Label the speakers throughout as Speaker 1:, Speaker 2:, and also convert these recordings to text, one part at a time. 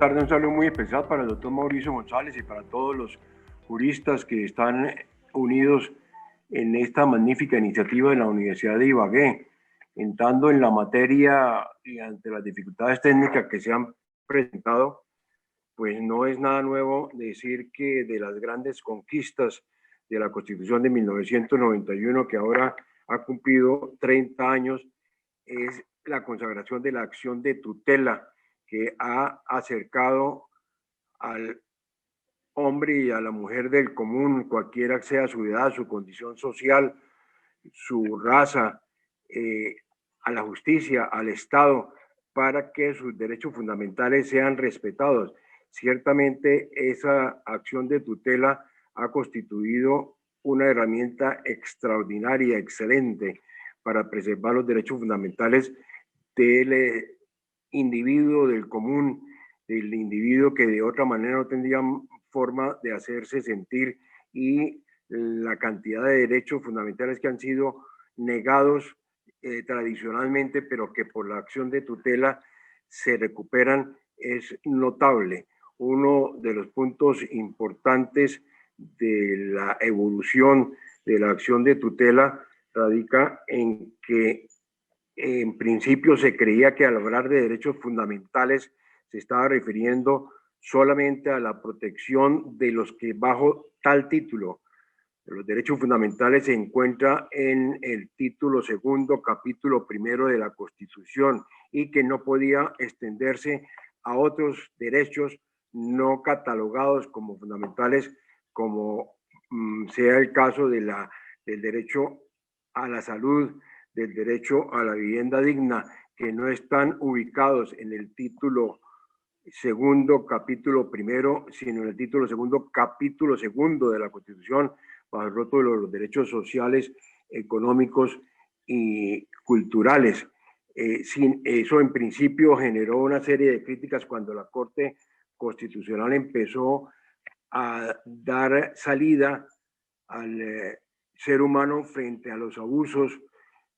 Speaker 1: tarde, un saludo muy especial para el doctor Mauricio González y para todos los juristas que están unidos en esta magnífica iniciativa de la Universidad de Ibagué, entrando en la materia y ante las dificultades técnicas que se han presentado. Pues no es nada nuevo decir que de las grandes conquistas de la Constitución de 1991, que ahora ha cumplido 30 años, es la consagración de la acción de tutela que ha acercado al hombre y a la mujer del común, cualquiera sea su edad, su condición social, su raza, a la justicia, al Estado, para que sus derechos fundamentales sean respetados. Ciertamente esa acción de tutela ha constituido una herramienta extraordinaria, excelente, para preservar los derechos fundamentales del individuo, del común, del individuo que de otra manera no tendría forma de hacerse sentir, y la cantidad de derechos fundamentales que han sido negados tradicionalmente, pero que por la acción de tutela se recuperan, es notable. Uno de los puntos importantes de la evolución de la acción de tutela radica en que en principio se creía que al hablar de derechos fundamentales se estaba refiriendo solamente a la protección de los que bajo tal título de los derechos fundamentales se encuentra en el título segundo, capítulo primero de la Constitución, y que no podía extenderse a otros derechos no catalogados como fundamentales, como sea el caso del derecho a la salud, del derecho a la vivienda digna, que no están ubicados en el título segundo, capítulo primero, sino en el título segundo, capítulo segundo de la Constitución, bajo el rótulo de los derechos sociales, económicos y culturales. Sin eso, en principio, generó una serie de críticas cuando la Corte Constitucional empezó a dar salida al ser humano frente a los abusos,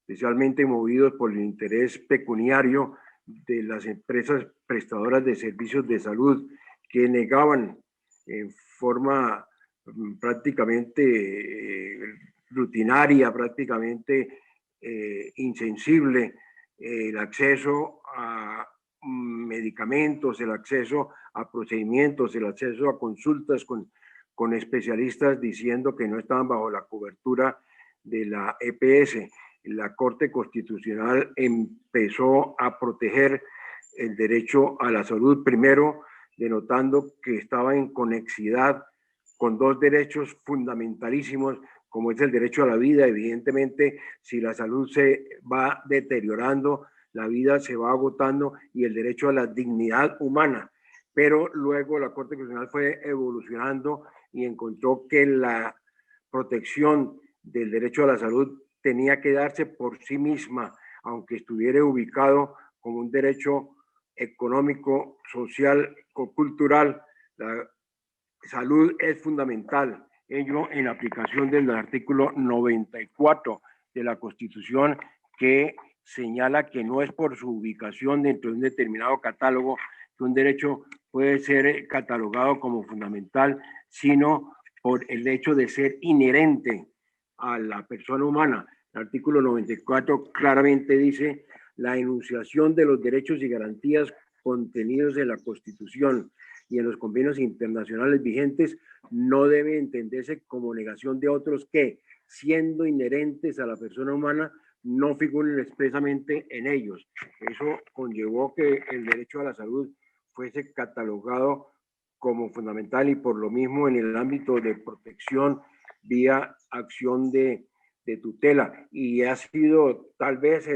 Speaker 1: especialmente movidos por el interés pecuniario de las empresas prestadoras de servicios de salud, que negaban en forma prácticamente rutinaria, prácticamente insensible, el acceso a medicamentos, el acceso a procedimientos, el acceso a consultas con especialistas, diciendo que no estaban bajo la cobertura de la EPS. La Corte Constitucional empezó a proteger el derecho a la salud, primero denotando que estaba en conexidad con dos derechos fundamentalísimos, como es el derecho a la vida. Evidentemente, si la salud se va deteriorando, la vida se va agotando, y el derecho a la dignidad humana. Pero luego la Corte Constitucional fue evolucionando y encontró que la protección del derecho a la salud tenía que darse por sí misma, aunque estuviera ubicado como un derecho económico, social o cultural. La salud es fundamental, ello en aplicación del artículo 94 de la Constitución, que señala que no es por su ubicación dentro de un determinado catálogo que un derecho puede ser catalogado como fundamental, sino por el hecho de ser inherente a la persona humana. El artículo 94 claramente dice: la enunciación de los derechos y garantías contenidos en la Constitución y en los convenios internacionales vigentes no debe entenderse como negación de otros que, siendo inherentes a la persona humana, no figuren expresamente en ellos. Eso conllevó que el derecho a la salud fuese catalogado como fundamental, y por lo mismo en el ámbito de protección vía acción de tutela, y ha sido tal vez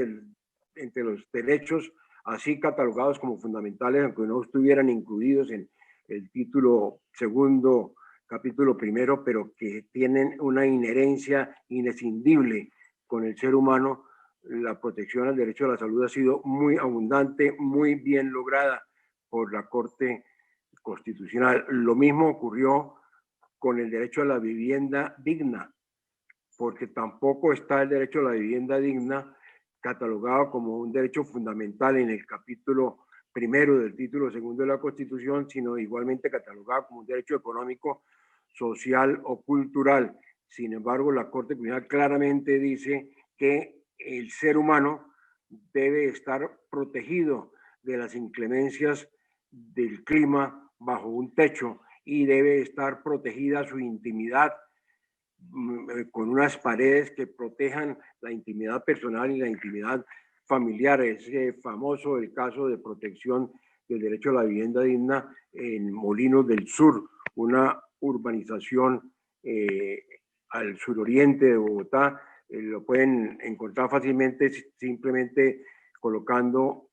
Speaker 1: entre los derechos así catalogados como fundamentales, aunque no estuvieran incluidos en el título segundo, capítulo primero, pero que tienen una inherencia inescindible con el ser humano. La protección al derecho a la salud ha sido muy abundante, muy bien lograda por la Corte Constitucional. Lo mismo ocurrió con el derecho a la vivienda digna, porque tampoco está el derecho a la vivienda digna catalogado como un derecho fundamental en el capítulo primero del título segundo de la Constitución, sino igualmente catalogada como un derecho económico, social o cultural. Sin embargo, la Corte Constitucional claramente dice que el ser humano debe estar protegido de las inclemencias del clima bajo un techo y debe estar protegida su intimidad con unas paredes que protejan la intimidad personal y la intimidad familiar. Es famoso el caso de protección del derecho a la vivienda digna en Molinos del Sur, una urbanización al suroriente de Bogotá. Lo pueden encontrar fácilmente simplemente colocando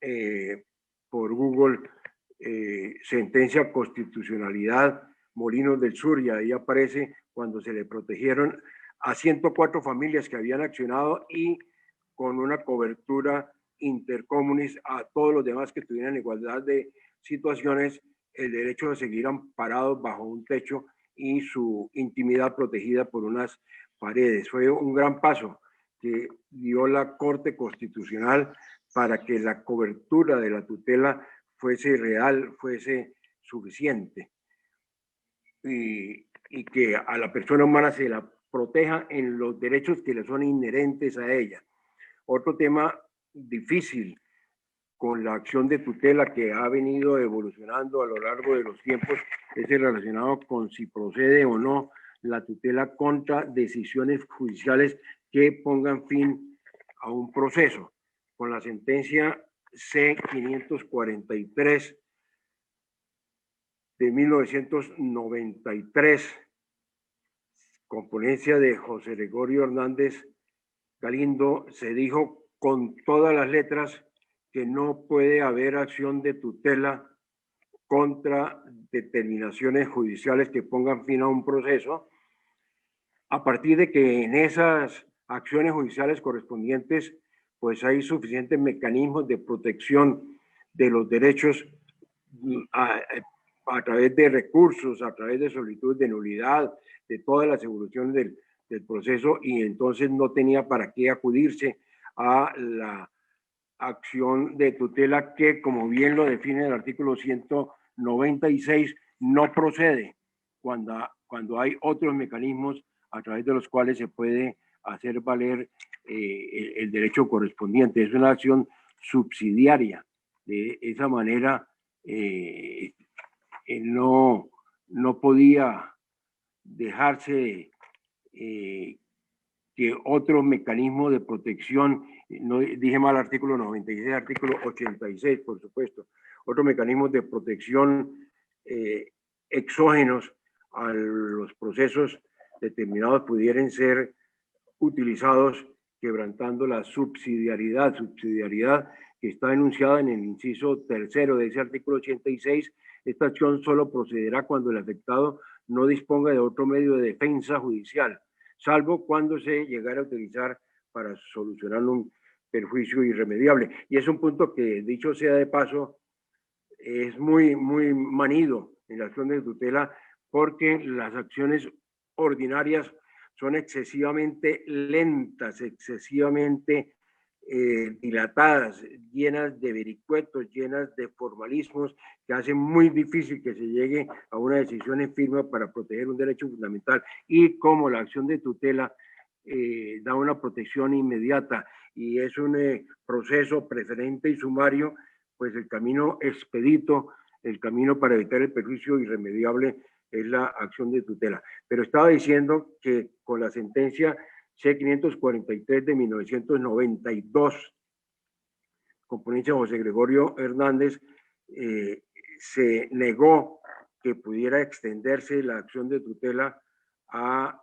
Speaker 1: por Google sentencia constitucionalidad Molinos del Sur, y ahí aparece cuando se le protegieron a 104 familias que habían accionado y con una cobertura intercomunis a todos los demás que tuvieran igualdad de situaciones, el derecho de seguir amparados bajo un techo y su intimidad protegida por unas paredes. Fue un gran paso que dio la Corte Constitucional para que la cobertura de la tutela fuese real, fuese suficiente. Y que a la persona humana se la proteja en los derechos que le son inherentes a ella. Otro tema difícil con la acción de tutela que ha venido evolucionando a lo largo de los tiempos es el relacionado con si procede o no la tutela contra decisiones judiciales que pongan fin a un proceso. Con la sentencia C-543 de 1993, con ponencia de José Gregorio Hernández Galindo, se dijo con todas las letras que no puede haber acción de tutela contra determinaciones judiciales que pongan fin a un proceso, a partir de que en esas acciones judiciales correspondientes pues hay suficientes mecanismos de protección de los derechos a través de recursos, a través de solicitud de nulidad, de todas las evoluciones del proceso, y entonces no tenía para qué acudirse a la acción de tutela que, como bien lo define el artículo 196, no procede cuando hay otros mecanismos a través de los cuales se puede hacer valer el derecho correspondiente. Es una acción subsidiaria. De esa manera, no podía dejarse que otro mecanismo de protección, no dije mal artículo 96, artículo 86, por supuesto, otros mecanismos de protección exógenos a los procesos determinados pudieran ser utilizados quebrantando la subsidiariedad que está enunciada en el inciso tercero de ese artículo 86. Esta acción solo procederá cuando el afectado no disponga de otro medio de defensa judicial, salvo cuando se llegara a utilizar para solucionar un perjuicio irremediable. Y es un punto que, dicho sea de paso, es muy manido en la acción de tutela, porque las acciones ordinarias son excesivamente lentas, excesivamente dilatadas, llenas de vericuetos, llenas de formalismos que hacen muy difícil que se llegue a una decisión en firme para proteger un derecho fundamental. Y como la acción de tutela da una protección inmediata y es un proceso preferente y sumario, pues el camino expedito, el camino para evitar el perjuicio irremediable es la acción de tutela. Pero estaba diciendo que con la sentencia C-543 de 1992, con ponencia de José Gregorio Hernández, se negó que pudiera extenderse la acción de tutela a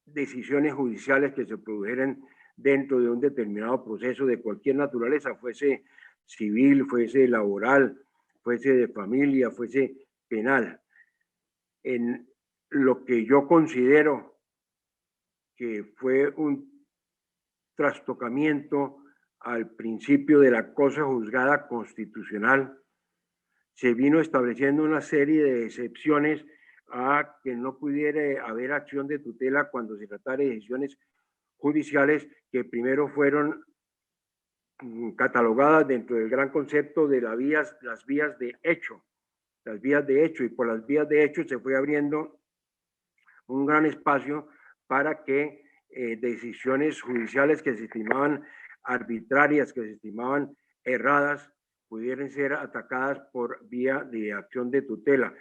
Speaker 1: decisiones judiciales que se produjeran dentro de un determinado proceso de cualquier naturaleza, fuese civil, fuese laboral, fuese de familia, fuese penal. En lo que yo considero que fue un trastocamiento al principio de la cosa juzgada constitucional, se vino estableciendo una serie de excepciones a que no pudiera haber acción de tutela cuando se tratara de decisiones judiciales que primero fueron catalogadas dentro del gran concepto de las vías de hecho, y por las vías de hecho se fue abriendo un gran espacio para que decisiones judiciales que se estimaban arbitrarias, que se estimaban erradas, pudieran ser atacadas por vía de acción de tutela.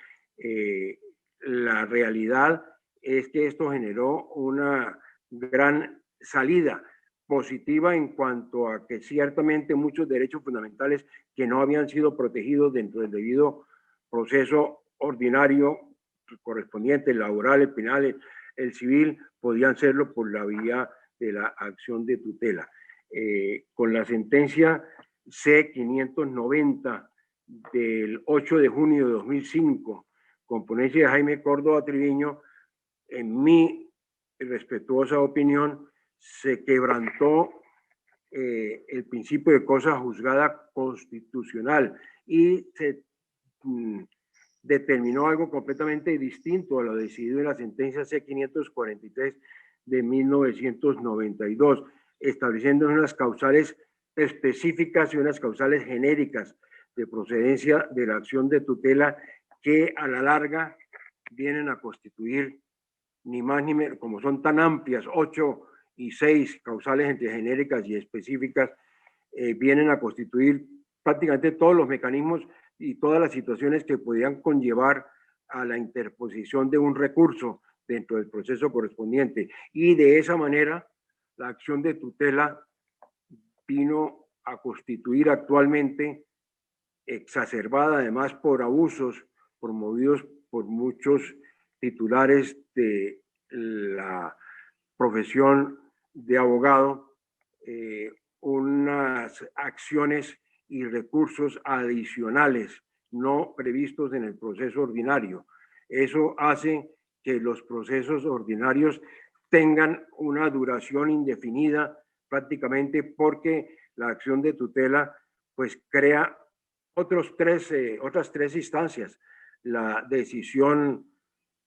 Speaker 1: La realidad es que esto generó una gran salida positiva en cuanto a que ciertamente muchos derechos fundamentales que no habían sido protegidos dentro del debido proceso ordinario correspondiente, el laboral, el penal, el civil, podían serlo por la vía de la acción de tutela. Con la sentencia C-590 del 8 de junio de 2005, con ponencia de Jaime Córdoba Triviño, en mi respetuosa opinión, se quebrantó el principio de cosa juzgada constitucional y se determinó algo completamente distinto a lo decidido en la sentencia C-543 de 1992, estableciendo unas causales específicas y unas causales genéricas de procedencia de la acción de tutela que a la larga vienen a constituir ni más ni menos, como son tan amplias, 8 y 6 causales entre genéricas y específicas, vienen a constituir prácticamente todos los mecanismos y todas las situaciones que podían conllevar a la interposición de un recurso dentro del proceso correspondiente. Y de esa manera, la acción de tutela vino a constituir actualmente, exacerbada además por abusos promovidos por muchos titulares de la profesión de abogado, unas acciones y recursos adicionales no previstos en el proceso ordinario. Eso hace que los procesos ordinarios tengan una duración indefinida prácticamente porque la acción de tutela pues crea otras tres instancias. La decisión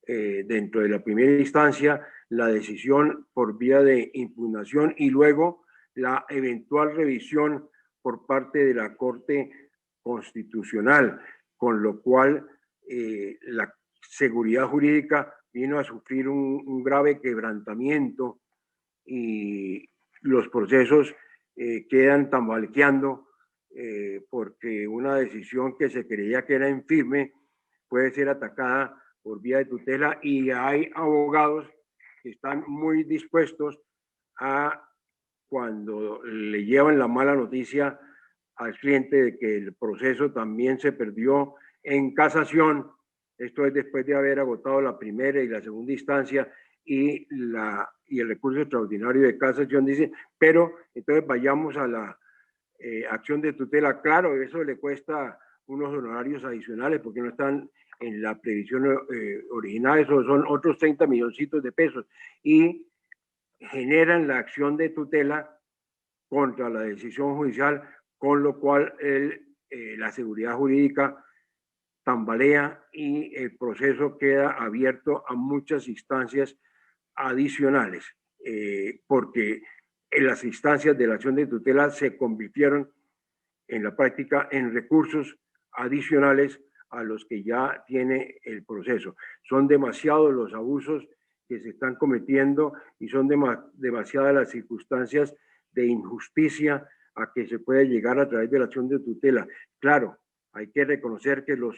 Speaker 1: dentro de la primera instancia, la decisión por vía de impugnación y luego la eventual revisión por parte de la Corte Constitucional, con lo cual la seguridad jurídica vino a sufrir un grave quebrantamiento y los procesos quedan tambaleando porque una decisión que se creía que era infirme puede ser atacada por vía de tutela y hay abogados que están muy dispuestos a, cuando le llevan la mala noticia al cliente de que el proceso también se perdió en casación, esto es después de haber agotado la primera y la segunda instancia y el recurso extraordinario de casación, dice, pero entonces vayamos a la acción de tutela. Claro, eso le cuesta unos honorarios adicionales porque no están en la previsión original, eso son otros 30 milloncitos de pesos y generan la acción de tutela contra la decisión judicial, con lo cual la seguridad jurídica tambalea y el proceso queda abierto a muchas instancias adicionales, porque en las instancias de la acción de tutela se convirtieron en la práctica en recursos adicionales a los que ya tiene el proceso. Son demasiados los abusos que se están cometiendo y son demasiadas las circunstancias de injusticia a que se puede llegar a través de la acción de tutela. Claro, hay que reconocer que los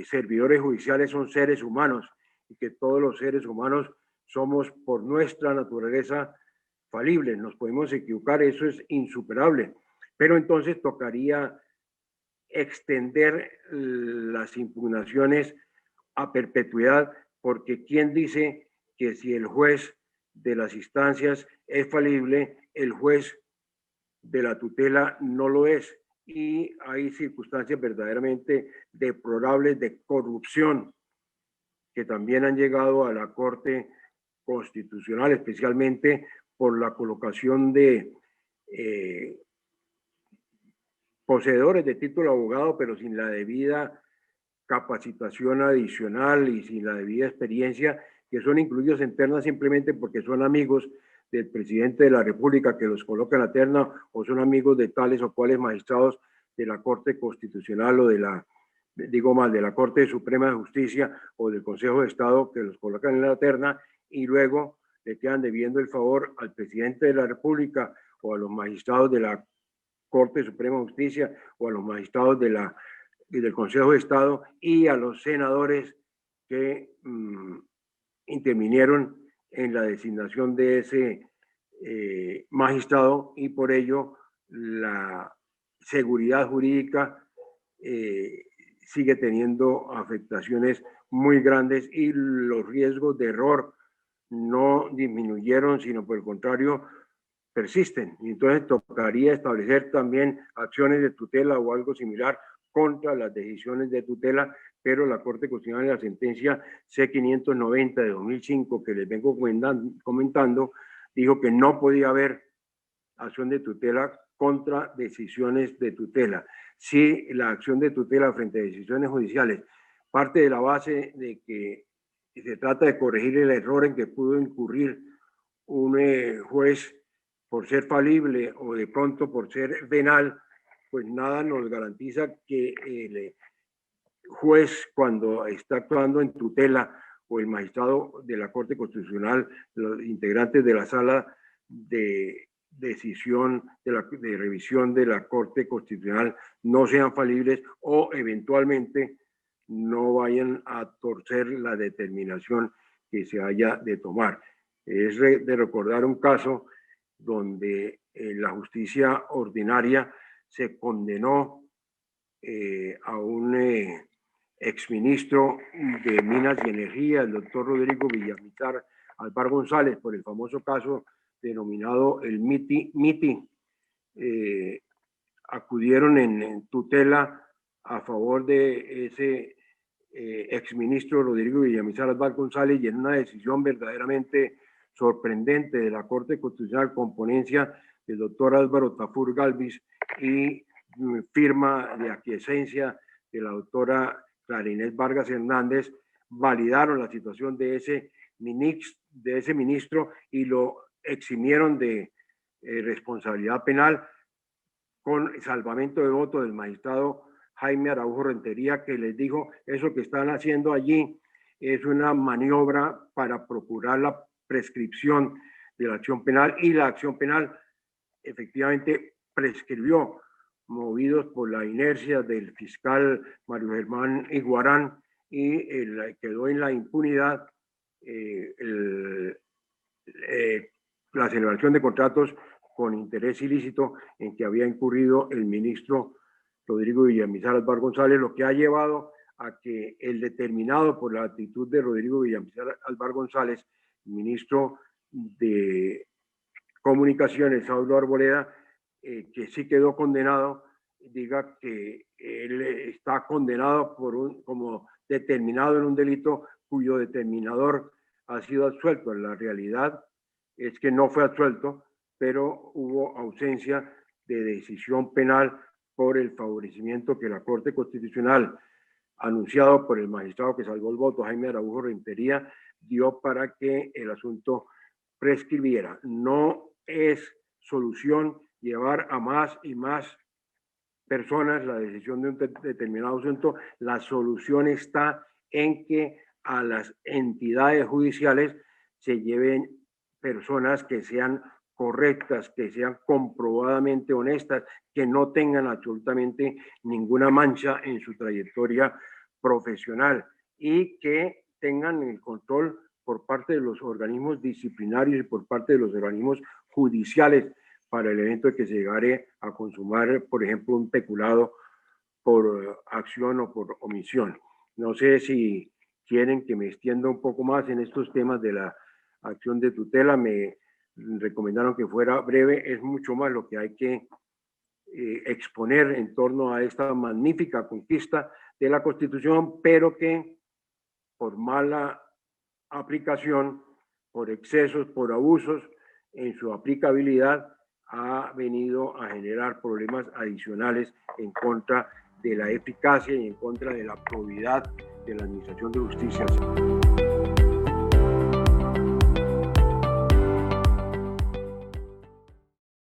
Speaker 1: servidores judiciales son seres humanos y que todos los seres humanos somos por nuestra naturaleza falibles, nos podemos equivocar, eso es insuperable, pero entonces tocaría extender las impugnaciones a perpetuidad, porque ¿quién dice que si el juez de las instancias es falible, el juez de la tutela no lo es? Y hay circunstancias verdaderamente deplorables de corrupción que también han llegado a la Corte Constitucional, especialmente por la colocación de poseedores de título de abogado, pero sin la debida capacitación adicional y sin la debida experiencia, que son incluidos en ternas simplemente porque son amigos del presidente de la República que los coloca en la terna, o son amigos de tales o cuales magistrados de la Corte Constitucional o de la Corte Suprema de Justicia o del Consejo de Estado que los colocan en la terna y luego le quedan debiendo el favor al presidente de la República o a los magistrados de la Corte Suprema de Justicia o a los magistrados del Consejo de Estado y a los senadores que intervinieron en la designación de ese magistrado, y por ello la seguridad jurídica sigue teniendo afectaciones muy grandes y los riesgos de error no disminuyeron, sino por el contrario persisten. Y entonces tocaría establecer también acciones de tutela o algo similar contra las decisiones de tutela, pero la Corte Constitucional en la sentencia C-590 de 2005 que les vengo comentando dijo que no podía haber acción de tutela contra decisiones de tutela. Si la acción de tutela frente a decisiones judiciales parte de la base de que se trata de corregir el error en que pudo incurrir un juez por ser falible o de pronto por ser venal, pues nada nos garantiza que el juez, cuando está actuando en tutela, o el magistrado de la Corte Constitucional, los integrantes de la sala de decisión, de revisión de la Corte Constitucional, no sean falibles o eventualmente no vayan a torcer la determinación que se haya de tomar. Es de recordar un caso donde la justicia ordinaria se condenó a un exministro de Minas y Energía, el doctor Rodrigo Villamizar Alvar González, por el famoso caso denominado el MITI. Acudieron en tutela a favor de ese exministro Rodrigo Villamizar Alvar González, y en una decisión verdaderamente sorprendente de la Corte Constitucional con ponencia del doctor Álvaro Tafur Galvis y firma de aquiescencia de la doctora Clara Inés Vargas Hernández, validaron la situación de ese ministro y lo eximieron de responsabilidad penal con salvamento de voto del magistrado Jaime Araujo Rentería, que les dijo: eso que están haciendo allí es una maniobra para procurar la prescripción de la acción penal, y la acción penal efectivamente prescribió, movidos por la inercia del fiscal Mario Germán Iguarán, y quedó en la impunidad la celebración de contratos con interés ilícito en que había incurrido el ministro Rodrigo Villamizar Alvar González, lo que ha llevado a que el determinado por la actitud de Rodrigo Villamizar Alvar González, ministro de Comunicaciones, Saulo Arboleda, que sí quedó condenado, diga que él está condenado como determinado en un delito cuyo determinador ha sido absuelto. La realidad es que no fue absuelto, pero hubo ausencia de decisión penal por el favorecimiento que la Corte Constitucional, anunciado por el magistrado que salvó el voto, Jaime Araujo Rentería, dio para que el asunto prescribiera. No es solución llevar a más y más personas la decisión de un determinado asunto. La solución está en que a las entidades judiciales se lleven personas que sean correctas, que sean comprobadamente honestas, que no tengan absolutamente ninguna mancha en su trayectoria profesional y que tengan el control por parte de los organismos disciplinarios y por parte de los organismos judiciales para el evento de que se llegare a consumar, por ejemplo, un peculado por acción o por omisión. No sé si quieren que me extienda un poco más en estos temas de la acción de tutela. Me recomendaron que fuera breve. Es mucho más lo que hay que exponer en torno a esta magnífica conquista de la Constitución, pero que por mala aplicación, por excesos, por abusos en su aplicabilidad, ha venido a generar problemas adicionales en contra de la eficacia y en contra de la probidad de la Administración de Justicia.